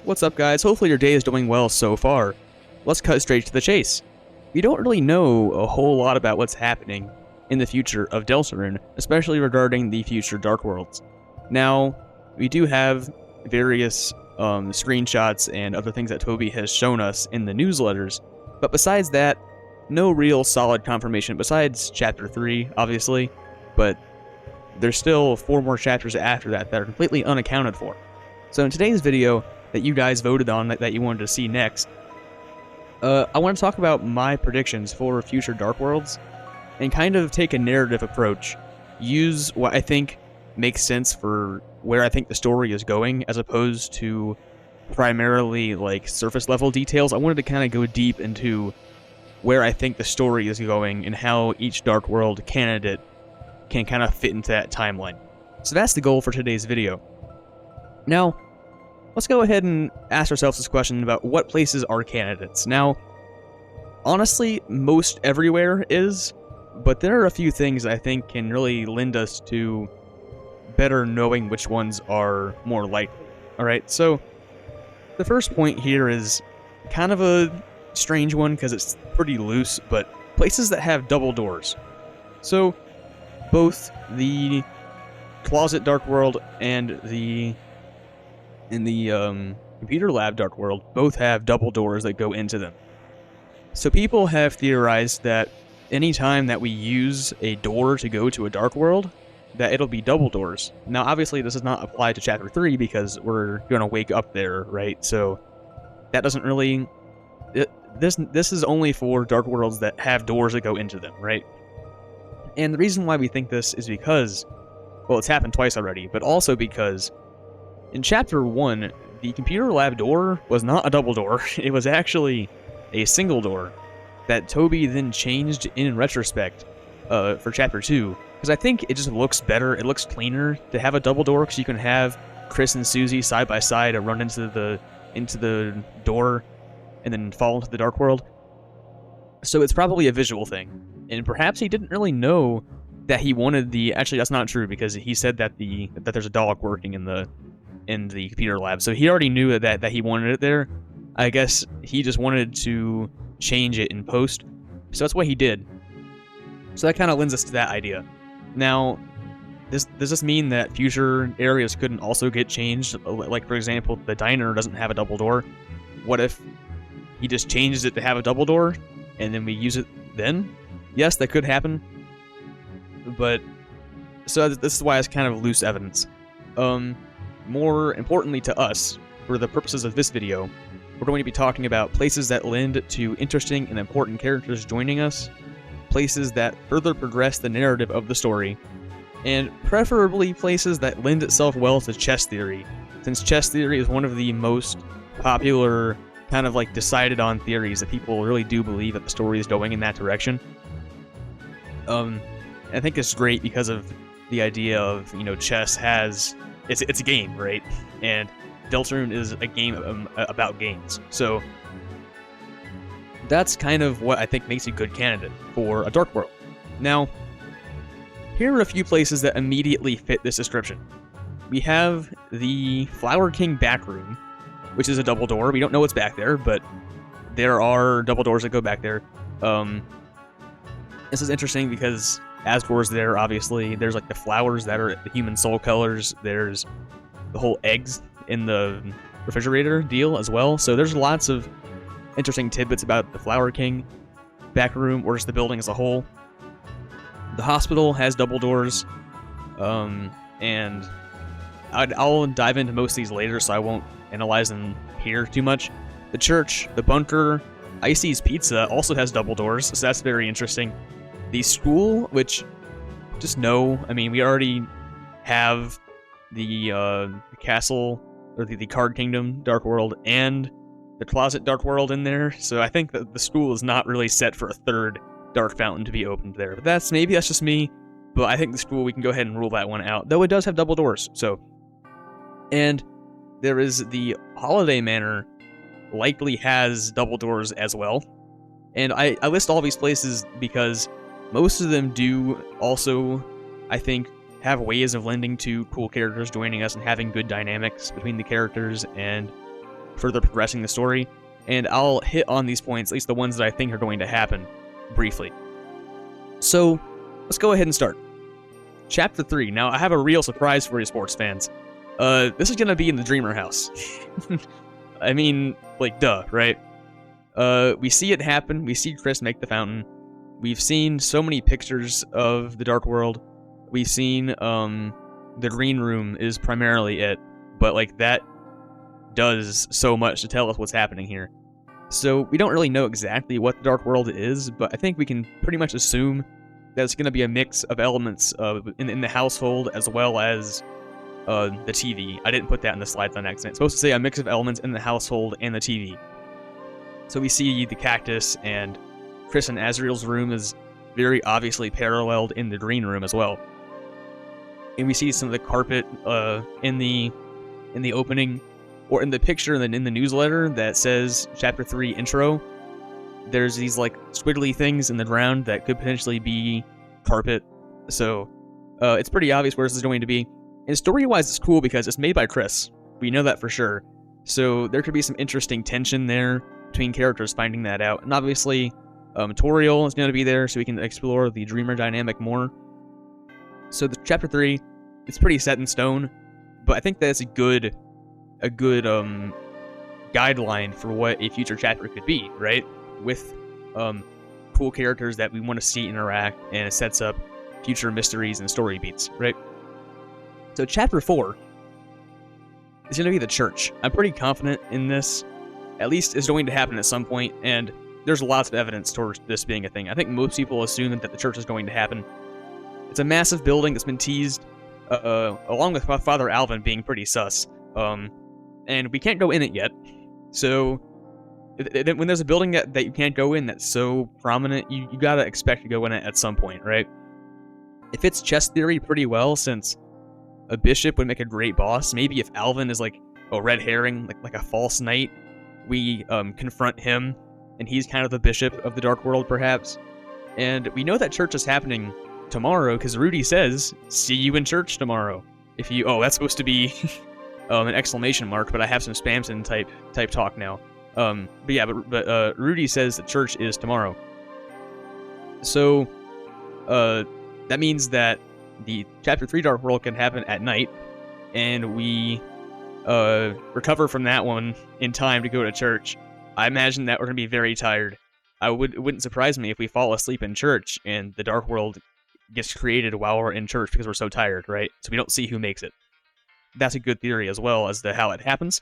What's up, guys? Hopefully your day is doing well so far. Let's cut straight to the chase. We don't really know a whole lot about what's happening in the future of Deltarune, especially regarding the future Dark Worlds. Now, we do have various screenshots and other things that Toby has shown us in the newsletters, but besides that, no real solid confirmation besides Chapter 3, obviously, but there's still 4 more chapters after that that are completely unaccounted for. So in today's video, that you guys voted on that you wanted to see next, I want to talk about my predictions for future Dark Worlds, and kind of take a narrative approach, use what I think makes sense for where I think the story is going, as opposed to primarily like surface level details. I wanted to kind of go deep into where I think the story is going and how each Dark World candidate can kind of fit into that timeline. So that's the goal for today's video. Now, let's go ahead and ask ourselves this question about what places are candidates. Now, honestly, most everywhere is, but there are a few things I think can really lend us to better knowing which ones are more likely. Alright, so the first point here is kind of a strange one because it's pretty loose, but places that have double doors. So, both the Closet Dark World and the Computer Lab Dark World both have double doors that go into them. So people have theorized that anytime that we use a door to go to a Dark World, that it'll be double doors. Now obviously this does not apply to Chapter 3 because we're going to wake up there, right? So that doesn't really... This is only for Dark Worlds that have doors that go into them, right? And the reason why we think this is because, well, it's happened twice already, but also because in Chapter 1, the Computer Lab door was not a double door, it was actually a single door that Toby then changed in retrospect for Chapter 2, because I think it just looks better, it looks cleaner to have a double door, because you can have Chris and Susie side by side and run into the door and then fall into the Dark World. So it's probably a visual thing. And perhaps he didn't really know that he wanted the... Actually, that's not true, because he said that there's a dog working in the computer lab. So he already knew that he wanted it there. I guess he just wanted to change it in post. So that's what he did. So that kind of lends us to that idea. Now, does this mean that future areas couldn't also get changed? Like, for example, the diner doesn't have a double door. What if he just changes it to have a double door, and then we use it then? Yes, that could happen. But, so this is why it's kind of loose evidence. More importantly to us, for the purposes of this video, we're going to be talking about places that lend to interesting and important characters joining us, places that further progress the narrative of the story, and preferably places that lend itself well to chess theory, since chess theory is one of the most popular, kind of like decided on theories that people really do believe that the story is going in that direction. I think it's great because of the idea of, you know, chess has... It's a game, right? And Deltarune is a game about games. So that's kind of what I think makes a good candidate for a Dark World. Now, here are a few places that immediately fit this description. We have the Flower King back room, which is a double door. We don't know what's back there, but there are double doors that go back there. This is interesting because Asgore's there, obviously. There's like the flowers that are the human soul colors. There's the whole eggs in the refrigerator deal as well. So there's lots of interesting tidbits about the Flower King back room, or just the building as a whole. The hospital has double doors, and I'll dive into most of these later, so I won't analyze them here too much. The church, the bunker, Icy's Pizza also has double doors, so that's very interesting. The school, which, just know, I mean, we already have the castle, or the Card Kingdom Dark World, and the Closet Dark World in there, so I think that the school is not really set for a third Dark Fountain to be opened there. But maybe that's just me, but I think the school, we can go ahead and rule that one out, though it does have double doors, so. And there is the Holiday Manor, likely has double doors as well. And I list all these places because most of them do also, I think, have ways of lending to cool characters joining us and having good dynamics between the characters, and further progressing the story, and I'll hit on these points, at least the ones that I think are going to happen, briefly. So, let's go ahead and start. Chapter 3. Now, I have a real surprise for you sports fans. This is gonna be in the Dreamer house. I mean, like, duh, right? We see it happen. We see Chris make the fountain. We've seen so many pictures of the Dark World. We've seen, the green room is primarily it, but, like, that does so much to tell us what's happening here. So, we don't really know exactly what the Dark World is, but I think we can pretty much assume that it's going to be a mix of elements in the household as well as the TV. I didn't put that in the slides on accident. It's supposed to say a mix of elements in the household and the TV. So we see the cactus, and Chris and Azriel's room is very obviously paralleled in the green room as well. And we see some of the carpet in the opening, or in the picture in the newsletter that says Chapter 3 intro. There's these, like, squiggly things in the ground that could potentially be carpet. So, it's pretty obvious where this is going to be. And story-wise, it's cool because it's made by Chris. We know that for sure. So, there could be some interesting tension there between characters finding that out. And obviously, Toriel is going to be there so we can explore the Dreamer dynamic more. So, the Chapter 3, it's pretty set in stone. But I think that's a good guideline for what a future chapter could be, right? With cool characters that we want to see interact, and it sets up future mysteries and story beats, right? So Chapter 4 is going to be the church. I'm pretty confident in this. At least it's going to happen at some point, and there's lots of evidence towards this being a thing. I think most people assume that the church is going to happen. It's a massive building that's been teased, along with Father Alvin being pretty sus. And we can't go in it yet, so when there's a building that you can't go in that's so prominent, you gotta expect to go in it at some point, right? It fits chess theory pretty well, since a bishop would make a great boss. Maybe if Alvin is like a red herring, like a false knight, we confront him, and he's kind of the bishop of the Dark World, perhaps. And we know that church is happening tomorrow, because Rudy says, "See you in church tomorrow." That's supposed to be an exclamation mark, but I have some Spamson type talk now. But Rudy says that church is tomorrow. So, that means that the Chapter 3 Dark World can happen at night, and we recover from that one in time to go to church. I imagine that we're going to be very tired. It wouldn't surprise me if we fall asleep in church, and the Dark World gets created while we're in church because we're so tired, right? So we don't see who makes it. That's a good theory as well as to how it happens.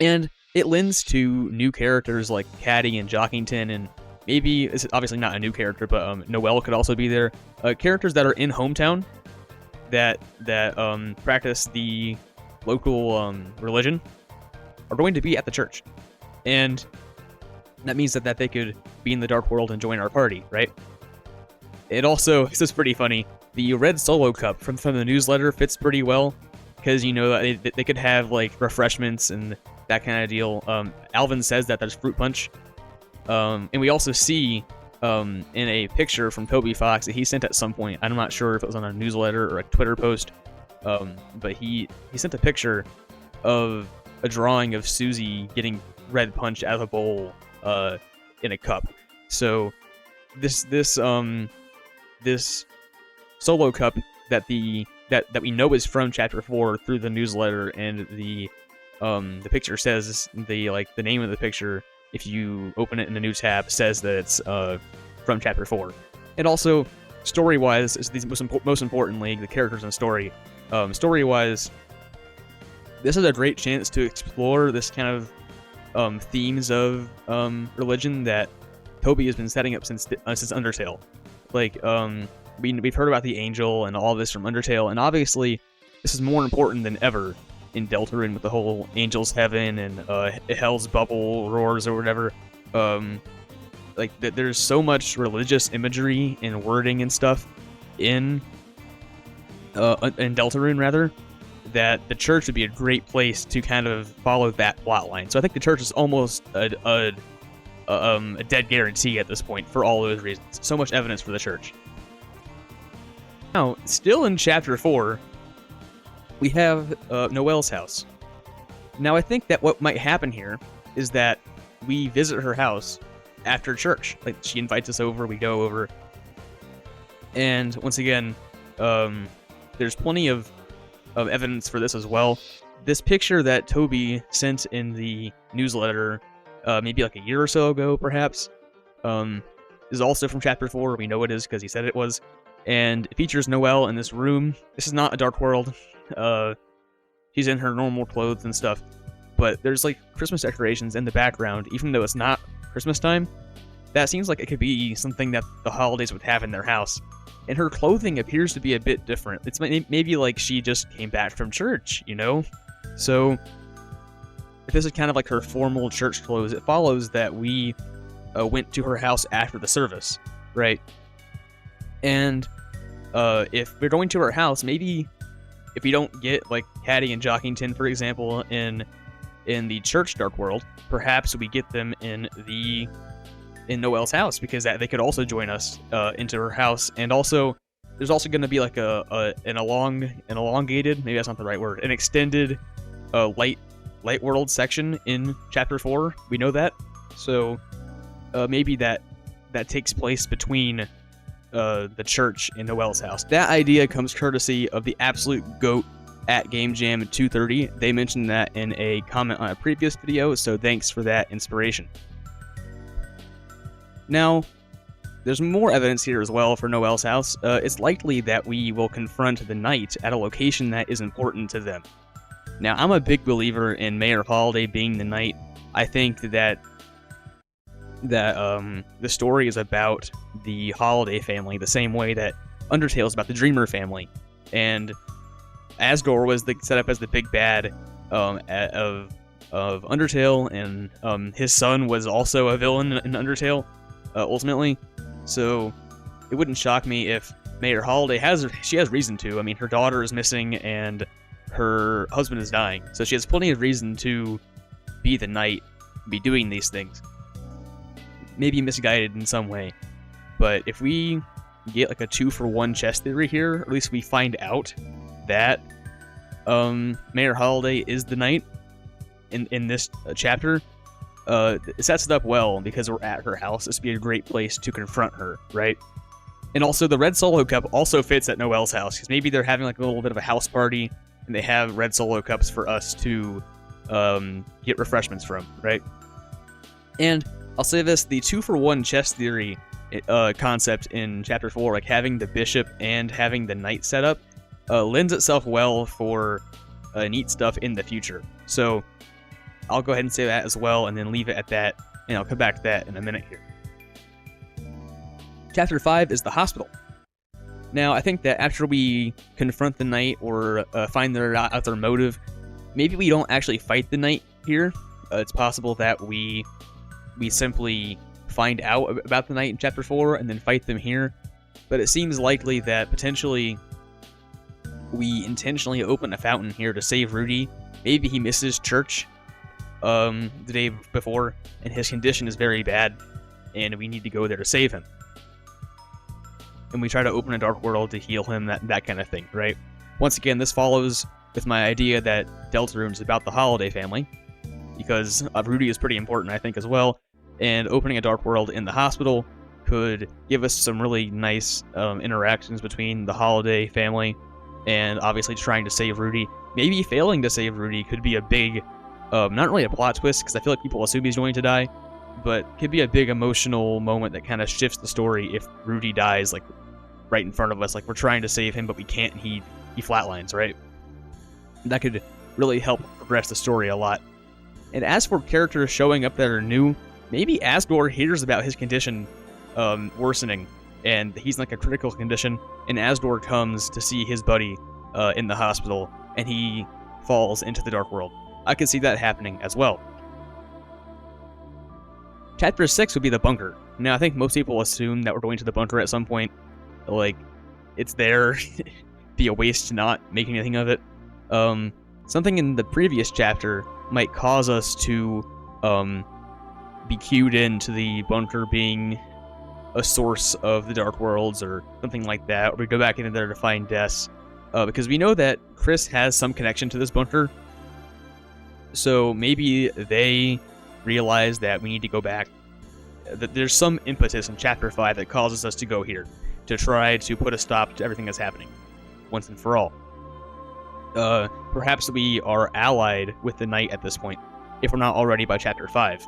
And it lends to new characters like Caddy and Jockington, and maybe, it's obviously not a new character, but Noelle could also be there. Characters that are in hometown that practice the local religion are going to be at the church. And that means that they could be in the Dark World and join our party, right? It also, this is pretty funny, the red solo cup from the newsletter fits pretty well, because, they could have, like, refreshments and that kind of deal. Alvin says that there's fruit punch. And we also see in a picture from tobyfox that he sent at some point. I'm not sure if it was on a newsletter or a Twitter post, but he sent a picture of a drawing of Susie getting red punch out of a bowl in a cup. So this solo cup that we know is from Chapter 4 through the newsletter, and the picture says the name of the picture, if you open it in the new tab, says that it's from Chapter 4. And also, story-wise, most importantly, the characters and story. Story-wise, this is a great chance to explore this kind of themes of religion that Toby has been setting up since Undertale. We've heard about the angel and all this from Undertale, and obviously this is more important than ever in Deltarune with the whole Angel's Heaven and Hell's Bubble roars or whatever. There's so much religious imagery and wording and stuff in Deltarune, rather, that the church would be a great place to kind of follow that plot line. So I think the church is almost a dead guarantee at this point for all those reasons. So much evidence for the church. Now, still in Chapter 4, we have Noelle's house. Now, I think that what might happen here is that we visit her house after church. Like, she invites us over, we go over. And once again, there's plenty of evidence for this as well. This picture that Toby sent in the newsletter, maybe like a year or so ago, perhaps, is also from Chapter 4. We know it is because he said it was. And it features Noelle in this room. This is not a dark world. She's in her normal clothes and stuff. But there's like Christmas decorations in the background, even though it's not Christmas time. That seems like it could be something that the holidays would have in their house. And her clothing appears to be a bit different. It's maybe like she just came back from church, you know? So, if this is kind of like her formal church clothes, it follows that we went to her house after the service, right? And if we're going to her house, maybe if we don't get like Hattie and Jockington, for example, in the church dark world, perhaps we get them in Noelle's house, because they could also join us into her house. And also, there's also going to be like an elongated, maybe that's not the right word, an extended light world section in Chapter 4. We know that, so maybe that takes place between the church and Noelle's house. That idea comes courtesy of the absolute GOAT at Game Jam 230. They mentioned that in a comment on a previous video, so thanks for that inspiration. Now, there's more evidence here as well for Noelle's house. It's likely that we will confront the knight at a location that is important to them. Now, I'm a big believer in Mayor Holiday being the knight. I think that the story is about the Holiday family, the same way that Undertale is about the Dreamer family. And Asgore was set up as the big bad of Undertale, and his son was also a villain in Undertale. Ultimately, so it wouldn't shock me if Mayor Holiday has reason to. I mean, her daughter is missing and her husband is dying, so she has plenty of reason to be the knight, be doing these things. Maybe misguided in some way, but if we get like a 2-for-1 chess theory here, or at least we find out that Mayor Holiday is the knight in this chapter, it sets it up well because we're at her house. This would be a great place to confront her, right? And also, the red solo cup also fits at Noelle's house, because maybe they're having like a little bit of a house party, and they have red solo cups for us to get refreshments from, right? And I'll say this, the 2-for-1 chess theory concept in Chapter 4, like having the bishop and having the knight set up, lends itself well for neat stuff in the future. So I'll go ahead and say that as well, and then leave it at that, and I'll come back to that in a minute here. Chapter 5 is the hospital. Now, I think that after we confront the knight or find out their motive, maybe we don't actually fight the knight here. It's possible that we simply find out about the knight in Chapter 4 and then fight them here. But it seems likely that potentially we intentionally open a fountain here to save Rudy. Maybe he misses church the day before, and his condition is very bad, and we need to go there to save him. And we try to open a dark world to heal him, that kind of thing, right? Once again, this follows with my idea that Deltarune is about the Holiday family, because Rudy is pretty important, I think, as well, and opening a dark world in the hospital could give us some really nice interactions between the Holiday family and obviously trying to save Rudy. Maybe failing to save Rudy could be a big, not really a plot twist, because I feel like people assume he's going to die, but could be a big emotional moment that kind of shifts the story if Rudy dies, like, right in front of us. Like, we're trying to save him, but we can't, and he flatlines, right? That could really help progress the story a lot. And as for characters showing up that are new, maybe Asgore hears about his condition worsening, and he's in like a critical condition, and Asgore comes to see his buddy in the hospital, and he falls into the dark world. I could see that happening as well. Chapter 6 would be the bunker. Now, I think most people assume that we're going to the bunker at some point. Like, it's there. Be a waste to not make anything of it. Something in the previous chapter might cause us to be cued into the bunker being a source of the Dark Worlds or something like that, or we go back into there to find Des. Because we know that Chris has some connection to this bunker. So maybe they realize that we need to go back. That there's some impetus in Chapter 5 that causes us to go here, to try to put a stop to everything that's happening, once and for all. Perhaps we are allied with the Knight at this point, if we're not already by Chapter 5.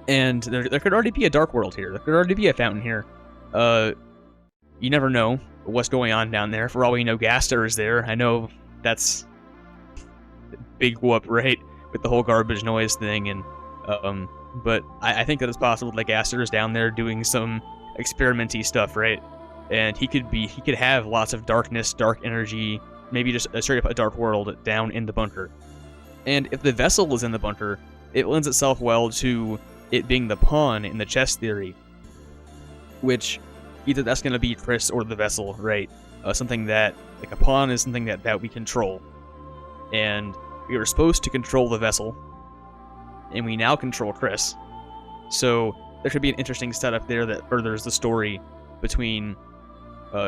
And there could already be a Dark World here. There could already be a fountain here. You never know what's going on down there. For all we know, Gaster is there. I know that's big whoop, right? With the whole garbage noise thing, and but I think that it's possible that Gaster is down there doing some experimenty stuff, right? And he could have lots of darkness, dark energy, maybe just straight up a dark world down in the bunker. And if the vessel is in the bunker, it lends itself well to it being the pawn in the chess theory, which either that's going to be Chris or the vessel, right? Something that, like a pawn is something that we control. And we were supposed to control the vessel, and we now control Chris. So there could be an interesting setup there that furthers the story between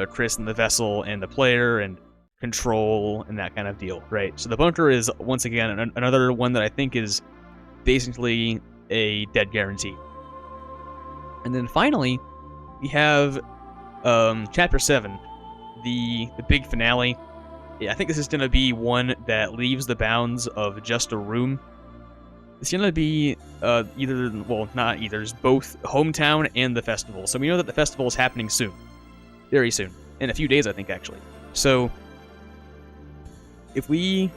Chris and the vessel and the player and control and that kind of deal, right? So the bunker is, once again, another one that I think is basically a dead guarantee. And then finally, we have Chapter 7, the big finale. Yeah, I think this is going to be one that leaves the bounds of just a room. It's going to be either, well, not either, it's both Hometown and the festival. So we know that the festival is happening soon. Very soon. In a few days, I think, actually. So if we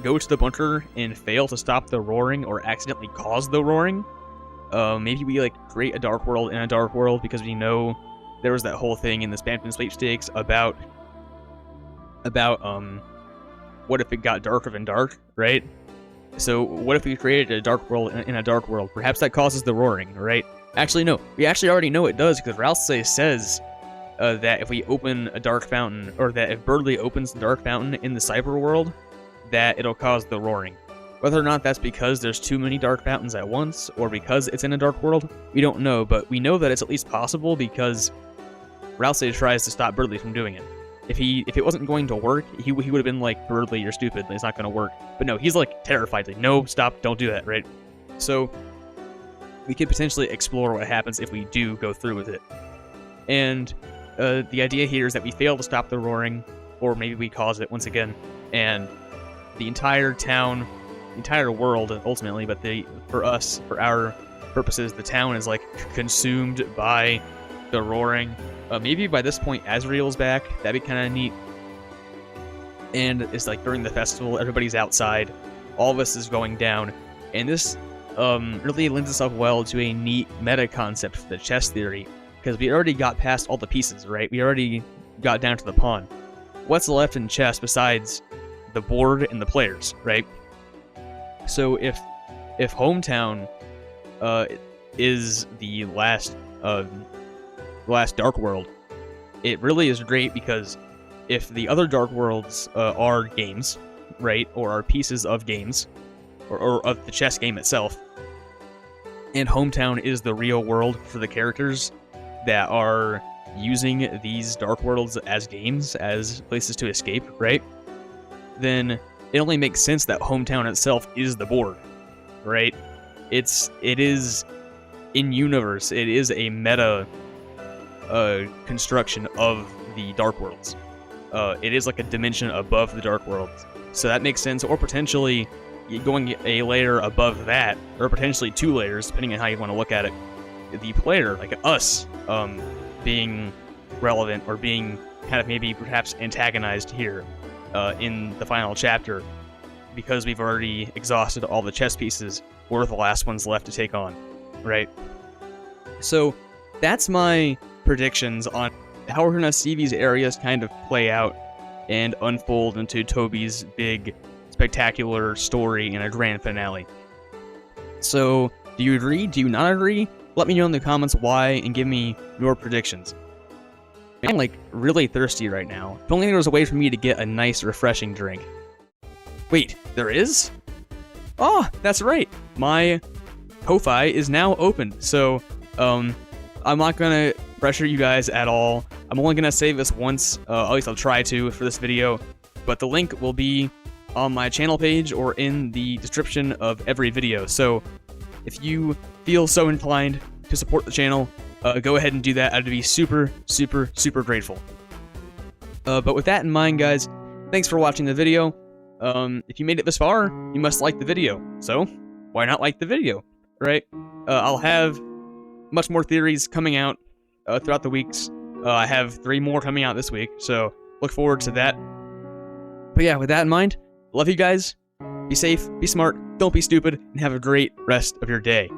go to the bunker and fail to stop the roaring or accidentally cause the roaring, maybe we like create a dark world in a dark world, because we know there was that whole thing in the Spamton sweepstakes about what if it got darker than dark, right? So what if we created a dark world in a dark world? Perhaps that causes the roaring, right? Actually, no. We actually already know it does, because Rousey says that if we open a dark fountain, or that if Birdly opens the dark fountain in the cyber world, that it'll cause the roaring. Whether or not that's because there's too many dark fountains at once, or because it's in a dark world, we don't know, but we know that it's at least possible because Rousey tries to stop Birdly from doing it. If it wasn't going to work, he would have been like, Birdly, you're stupid, it's not going to work. But no, he's like terrified, like, no, stop, don't do that, right? So we could potentially explore what happens if we do go through with it. And the idea here is that we fail to stop the roaring, or maybe we cause it once again, and the entire town, the entire world ultimately, but for us, for our purposes, the town is like consumed by the roaring. Maybe by this point Azrael's back, that'd be kind of neat. And it's like during the festival, everybody's outside, all of us is going down, and this really lends itself well to a neat meta concept for the chess theory, because we already got past all the pieces, right? We already got down to the pawn. What's left in chess besides the board and the players, right? So if Hometown is the last Dark World, it really is great, because if the other Dark Worlds are games, right, or are pieces of games, or of the chess game itself, and Hometown is the real world for the characters that are using these Dark Worlds as games, as places to escape, right, then it only makes sense that Hometown itself is the board, right? It is in universe. It is a meta construction of the Dark Worlds. It is like a dimension above the Dark Worlds, so that makes sense. Or potentially going a layer above that, or potentially two layers, depending on how you want to look at it. The player, like us, being relevant, or being kind of maybe perhaps antagonized here in the final chapter, because we've already exhausted all the chess pieces. We're the last ones left to take on, right? So that's my predictions on how we're going to see these areas kind of play out and unfold into Toby's big, spectacular story in a grand finale. So, do you agree? Do you not agree? Let me know in the comments why, and give me your predictions. I'm like really thirsty right now. If only there was a way for me to get a nice, refreshing drink. Wait, there is? Oh, that's right. My Ko-Fi is now open, so I'm not gonna pressure you guys at all. I'm only gonna save this once, at least I'll try to for this video, but the link will be on my channel page or in the description of every video. So if you feel so inclined to support the channel, go ahead and do that. I'd be super, super, super grateful. But with that in mind, guys, thanks for watching the video. If you made it this far, you must like the video. So why not like the video, right? I'll have much more theories coming out throughout the weeks. I have 3 more coming out this week, so look forward to that. But yeah, with that in mind, love you guys. Be safe, be smart, don't be stupid, and have a great rest of your day.